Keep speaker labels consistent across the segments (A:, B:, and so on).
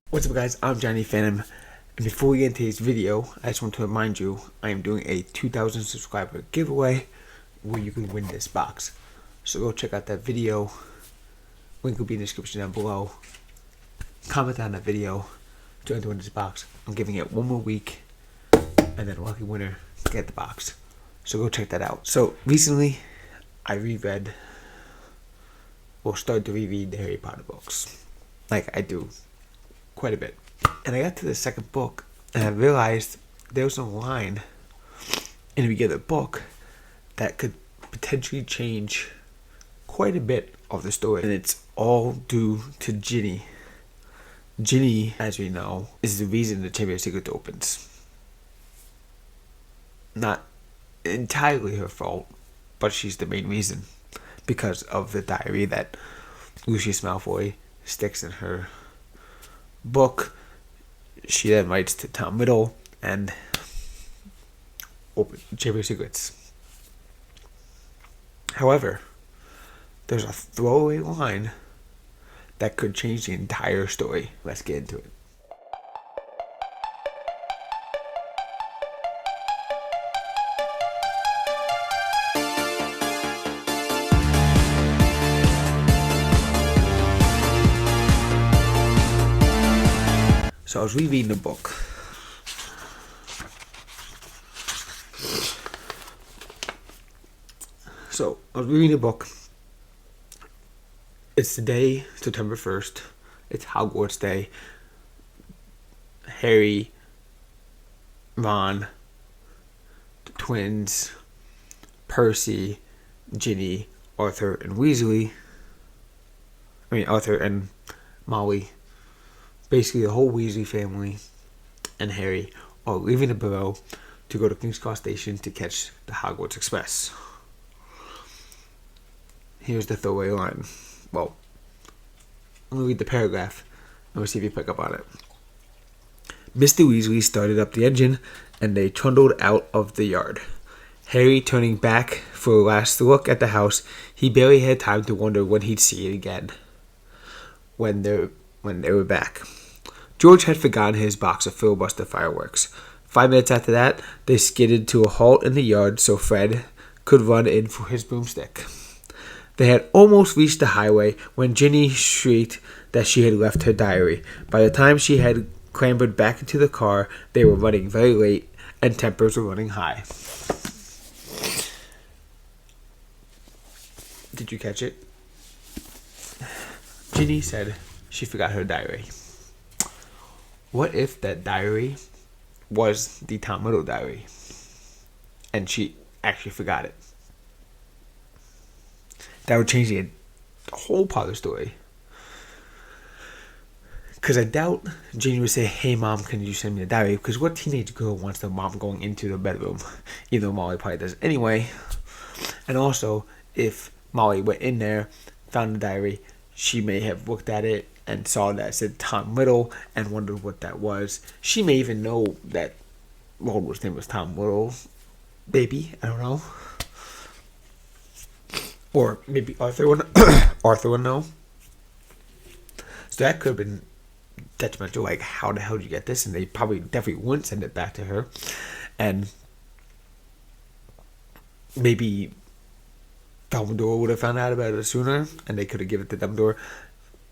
A: What's up guys, I'm Johnny Phantom, and before we get into today's video, I just want to remind you I am doing a 2,000 subscriber giveaway where you can win this box. So go check out that video, link will be in the description down below. Comment on that video to enter win this box. I'm giving it one more week, and then a lucky winner get the box. So go check that out. So recently, I started to reread the Harry Potter books. Like I do quite a bit. And I got to the second book and I realized there was a line in the beginning of the book that could potentially change quite a bit of the story. And it's all due to Ginny. Ginny, as we know, is the reason the Chamber of Secrets opens. Not entirely her fault, but she's the main reason. Because of the diary that Lucius Malfoy sticks in her book, she then writes to Tom Riddle and open Chamber of Secrets. However, there's a throwaway line that could change the entire story. Let's get into it. So I was rereading the book. It's the day, September 1st. It's Hogwarts Day. Harry, Ron, the twins, Percy, Ginny, Arthur and Molly. Basically, the whole Weasley family and Harry are leaving the Burrow to go to King's Cross Station to catch the Hogwarts Express. Here's the throwaway line. Well, I'm going to read the paragraph and we'll see if you pick up on it. Mr. Weasley started up the engine and they trundled out of the yard. Harry turning back for a last look at the house, he barely had time to wonder when he'd see it again. When they were back, George had forgotten his box of filibuster fireworks. 5 minutes after that, they skidded to a halt in the yard so Fred could run in for his broomstick. They had almost reached the highway when Ginny shrieked that she had left her diary. By the time she had clambered back into the car, they were running very late and tempers were running high. Did you catch it? Ginny said she forgot her diary. What if that diary was the Tom Riddle diary and she actually forgot it? That would change the whole part of the story. Because I doubt Ginny would say, "Hey mom, can you send me a diary?" Because what teenage girl wants their mom going into the bedroom? Even though Molly probably does anyway. And also, if Molly went in there, found the diary, she may have looked at it and saw that it said Tom Riddle and wondered what that was. She may even know that Voldemort's name was Tom Riddle. Maybe, I don't know. Or maybe Arthur would know. So that could have been detrimental. Like, how the hell did you get this? And they probably definitely wouldn't send it back to her. And maybe Dumbledore would have found out about it sooner, and they could have given it to Dumbledore.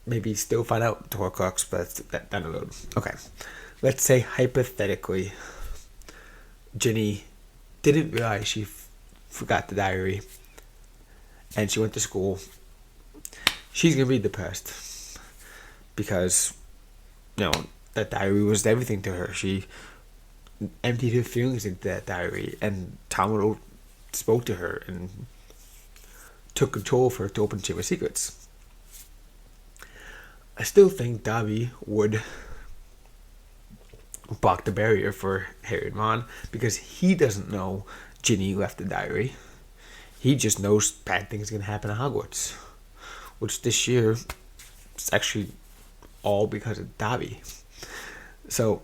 A: Maybe still find out Horcrux, but that's down the road. Okay, let's say hypothetically, Ginny didn't realize she forgot the diary, and she went to school. She's gonna be depressed because, that diary was everything to her. She emptied her feelings into that diary, and Tom Riddle spoke to her and took control of her to open Chamber of Secrets. I still think Dobby would block the barrier for Harry and Ron because he doesn't know Ginny left the diary. He just knows bad things are going to happen at Hogwarts, which this year is actually all because of Dobby. So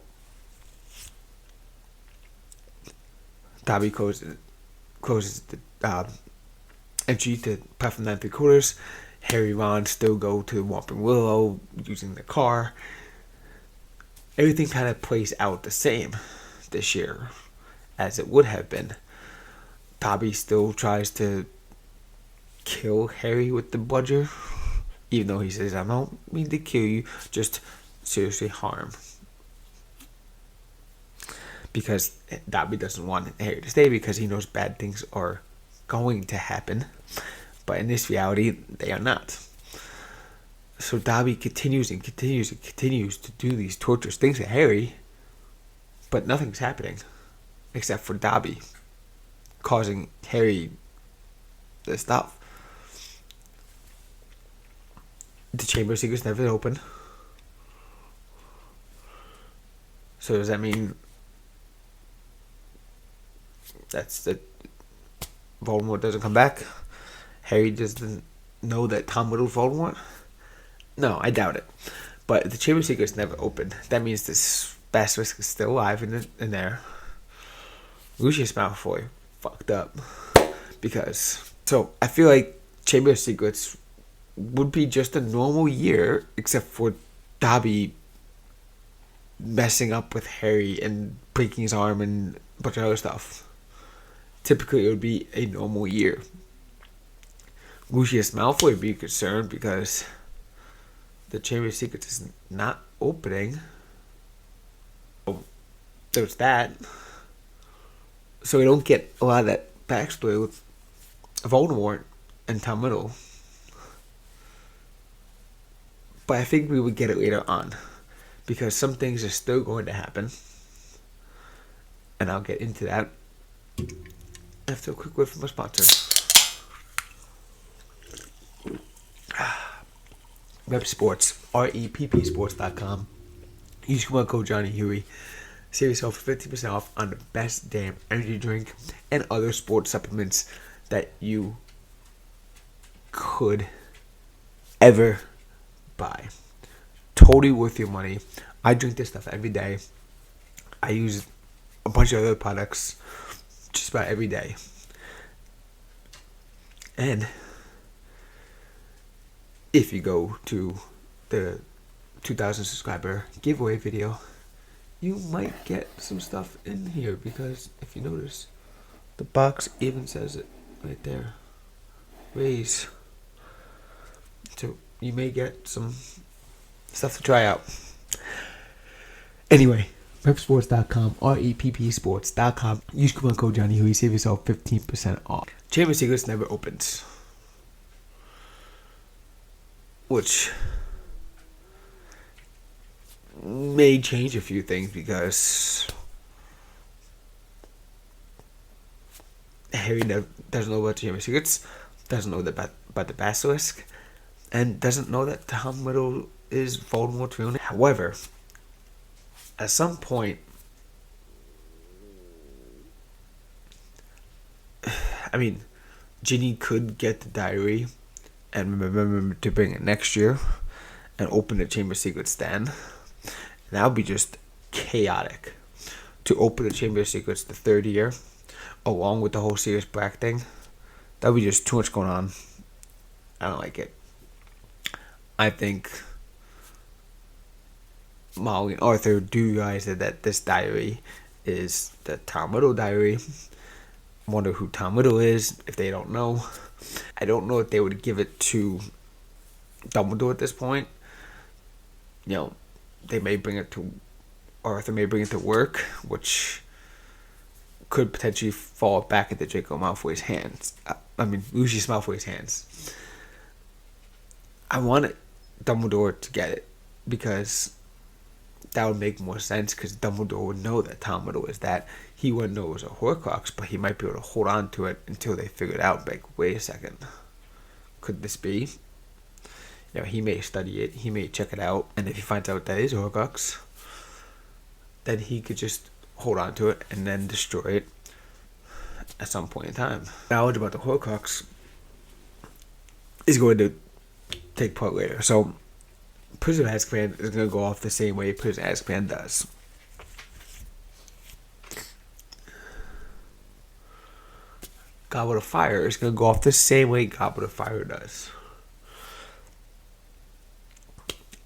A: Dobby closes the entry to platform 9 3/4. Harry and Ron still go to Whomping Willow using the car. Everything kind of plays out the same this year as it would have been. Dobby still tries to kill Harry with the bludger, even though he says, I don't mean to kill you, just seriously harm. Because Dobby doesn't want Harry to stay because he knows bad things are going to happen. But in this reality, they are not. So Dobby continues and continues and continues to do these torturous things to Harry, but nothing's happening except for Dobby causing Harry the stuff. The Chamber of Secrets never opened. So does that mean that's that Voldemort doesn't come back? Harry doesn't know that Tom Riddle's Voldemort? No, I doubt it. But the Chamber of Secrets never opened. That means this Basilisk is still alive in there. Lucius Malfoy fucked up. Because... So, I feel like Chamber of Secrets would be just a normal year, except for Dobby messing up with Harry and breaking his arm and a bunch of other stuff. Typically, it would be a normal year. Lucius Malfoy would be concerned because the Chamber of Secrets is not opening. Oh, there's that. So we don't get a lot of that backstory with Voldemort and Tom Riddle. But I think we would get it later on, because some things are still going to happen, and I'll get into that after a quick word from my sponsor. Rep Sports, REPPsports.com. Use coupon code Johnny Huey. Save yourself 50% off on the best damn energy drink and other sports supplements that you could ever buy. Totally worth your money. I drink this stuff every day. I use a bunch of other products just about every day. And if you go to the 2,000 subscriber giveaway video, you might get some stuff in here, because if you notice, the box even says it right there. Raze. So you may get some stuff to try out. Anyway, repsports.com, REPPsports.com. Use coupon code Johnny Huey, save yourself 15% off. Chamber of Secrets never opens, which may change a few things, because Harry doesn't know about the Chamber of Secrets, doesn't know about the Basilisk, and doesn't know that Tom Riddle is Voldemort's real name. However, at some point, I mean, Ginny could get the diary and remember to bring it next year and open the Chamber of Secrets then. And that would be just chaotic. To open the Chamber of Secrets the third year, along with the whole Sirius Black thing, that would be just too much going on. I don't like it. I think Molly and Arthur do realize that this diary is the Tom Riddle diary. Wonder who Tom Riddle is, if they don't know. I don't know if they would give it to Dumbledore at this point. You know, they may bring it to Arthur, may bring it to work, which could potentially fall back into Draco Malfoy's hands. Lucius Malfoy's hands. I wanted Dumbledore to get it, because that would make more sense, because Dumbledore would know that Tom Riddle is that. He wouldn't know it was a Horcrux, but he might be able to hold on to it until they figure it out. Like, wait a second, could this be? You know, he may study it, he may check it out, and if he finds out that is a Horcrux, then he could just hold on to it and then destroy it at some point in time. Knowledge about the Horcrux is going to take part later. So, Prisoner of Azkaban is going to go off the same way Prisoner of Azkaban does. Goblet of Fire is going to go off the same way Goblet of Fire does.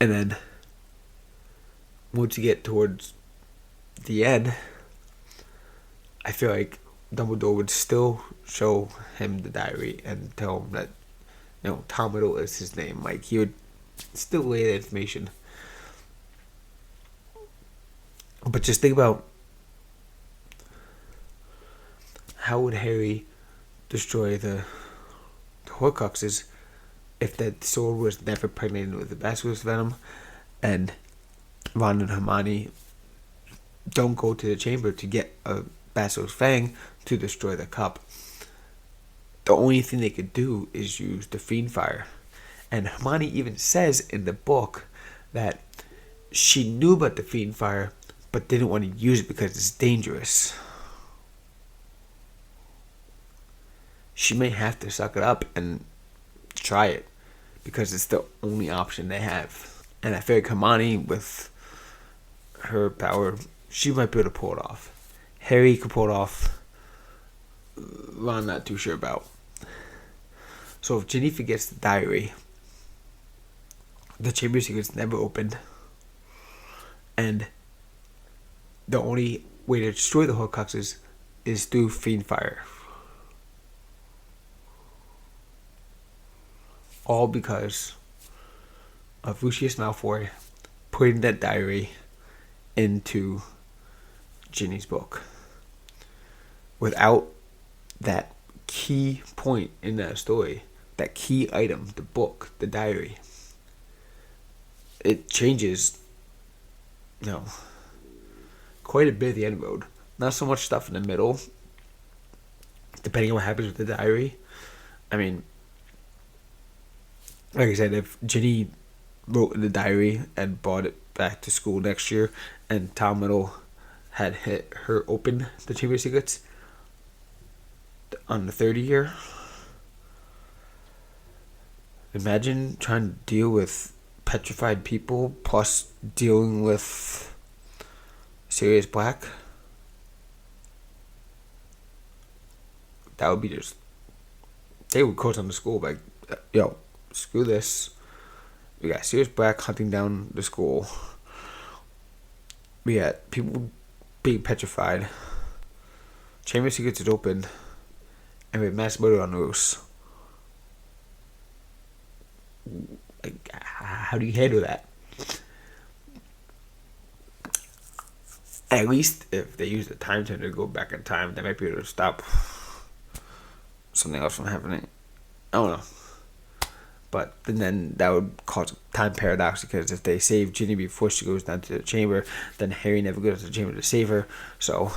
A: And then once you get towards the end, I feel like Dumbledore would still show him the diary and tell him that, Tom Riddle is his name. Like, he would still lay the information. But just think about, how would Harry destroy the Horcruxes if that sword was never impregnated with the basilisk venom, and Ron and Hermione don't go to the chamber to get a basilisk fang to destroy the cup? The only thing they could do is use the fiend fire. And Hermione even says in the book that she knew about the fiend fire but didn't want to use it because it's dangerous. She may have to suck it up and try it because it's the only option they have. And I feel like Hermione, with her power, she might be able to pull it off. Harry could pull it off. Ron, not too sure about. So if Ginny forgets the diary, the Chamber of Secrets never opened, and the only way to destroy the Horcruxes is through fiend fire. All because of Lucius Malfoy putting that diary into Ginny's book. Without that key point in that story, that key item, the book, the diary, it changes, quite a bit at the end road. Not so much stuff in the middle, depending on what happens with the diary. I mean, like I said, if Ginny wrote in the diary and brought it back to school next year, and Tom Riddle had hit her open the Chamber of Secrets on the 30th year, imagine trying to deal with petrified people plus dealing with Sirius Black. That would be just, they would close on the school like, screw this. We got Sirius Black hunting down the school. We got people being petrified. Chamber of Secrets is open, and we have mass murder on the loose. Like, how do you handle that? At least if they use the time turner to go back in time, they might be able to stop something else from happening. I don't know. But then that would cause a time paradox, because if they save Ginny before she goes down to the chamber, then Harry never goes to the chamber to save her. So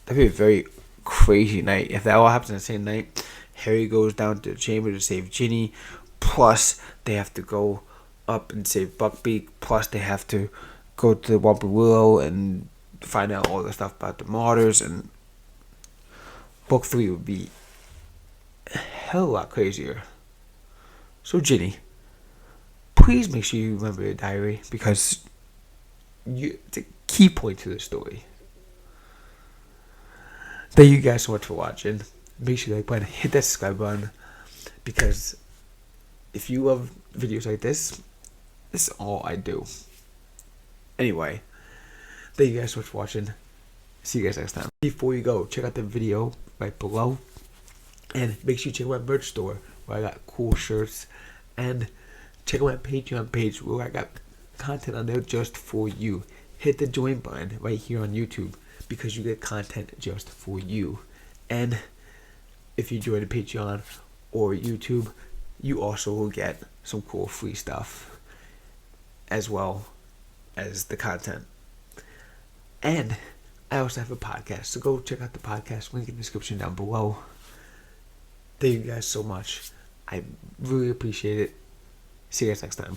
A: that'd be a very crazy night. If that all happens in the same night, Harry goes down to the chamber to save Ginny, plus they have to go up and save Buckbeak, plus they have to go to the Whomping Willow and find out all the stuff about the martyrs, and book 3 would be a hell of a lot crazier. So Ginny, please make sure you remember your diary, because it's a key point to the story. Thank you guys so much for watching. Make sure you like button, hit that subscribe button, because if you love videos like this is all I do. Anyway, thank you guys so much for watching. See you guys next time. Before you go, check out the video right below, and make sure you check out my merch store where I got cool shirts, and check out my Patreon page where I got content on there just for you. Hit the join button right here on YouTube, because you get content just for you. And if you join the Patreon or YouTube, you also will get some cool free stuff as well as the content. And I also have a podcast, so go check out the podcast, link in the description down below. Thank you guys so much. I really appreciate it. See you guys next time.